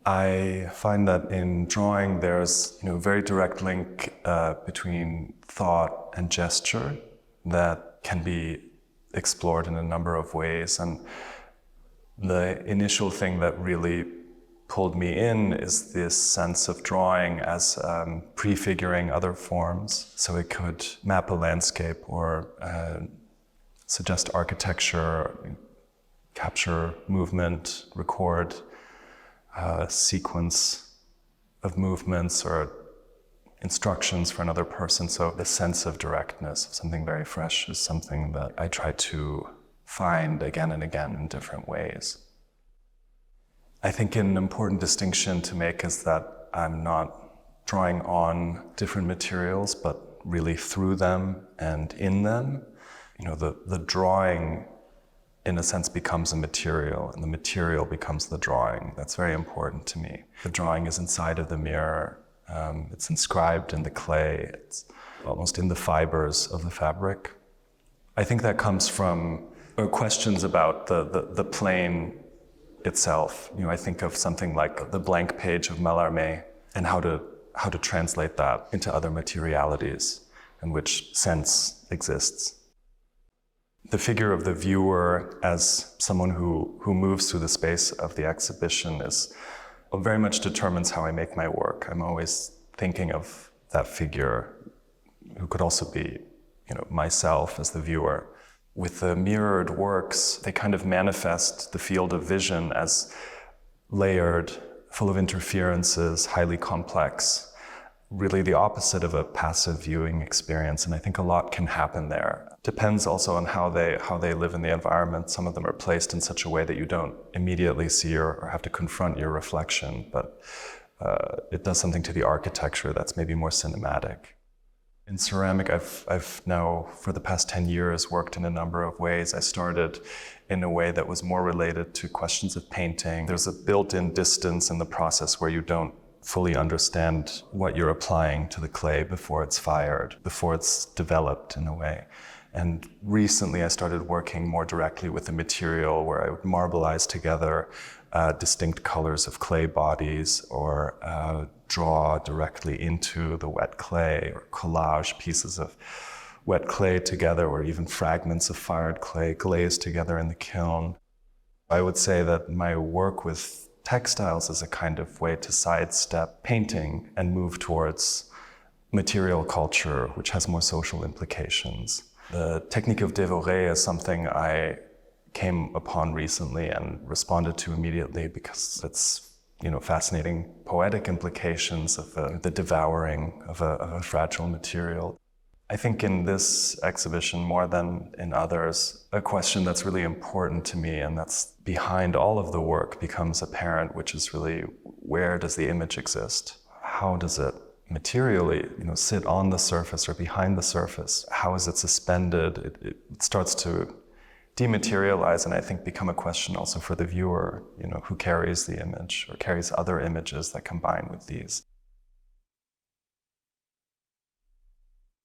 I find that in drawing there's a very direct link between thought and gesture that can be explored in a number of ways. And the initial thing that really pulled me in is this sense of drawing as prefiguring other forms. So it could map a landscape or suggest architecture, capture movement, record a sequence of movements or instructions for another person. So the sense of directness of something very fresh is something that I try to find again and again in different ways. I think an important distinction to make is that I'm not drawing on different materials, but really through them and in them. The drawing, in a sense, becomes a material, and the material becomes the drawing. That's very important to me. The drawing is inside of the mirror. It's inscribed in the clay. It's almost in the fibers of the fabric. I think that comes from questions about the plane itself. I think of something like the blank page of Mallarmé and how to translate that into other materialities in which sense exists. The figure of the viewer as someone who moves through the space of the exhibition very much determines how I make my work. I'm always thinking of that figure who could also be, myself as the viewer. With the mirrored works, they kind of manifest the field of vision as layered, full of interferences, highly complex, really the opposite of a passive viewing experience. And I think a lot can happen there. Depends also on how they live in the environment. Some of them are placed in such a way that you don't immediately see or have to confront your reflection, but it does something to the architecture that's maybe more cinematic. In ceramic, I've now, for the past 10 years, worked in a number of ways. I started in a way that was more related to questions of painting. There's a built-in distance in the process where you don't fully understand what you're applying to the clay before it's fired, before it's developed in a way. And recently I started working more directly with the material where I would marbleize together distinct colors of clay bodies or draw directly into the wet clay or collage pieces of wet clay together or even fragments of fired clay glazed together in the kiln. I would say that my work with textiles is a kind of way to sidestep painting and move towards material culture, which has more social implications. The technique of dévorer is something I came upon recently and responded to immediately because it's fascinating poetic implications of the devouring of a fragile material. I think in this exhibition, more than in others, a question that's really important to me and that's behind all of the work becomes apparent, which is really, where does the image exist? How does it materially sit on the surface or behind the surface? How is it suspended? It starts to dematerialize and I think become a question also for the viewer, who carries the image or carries other images that combine with these.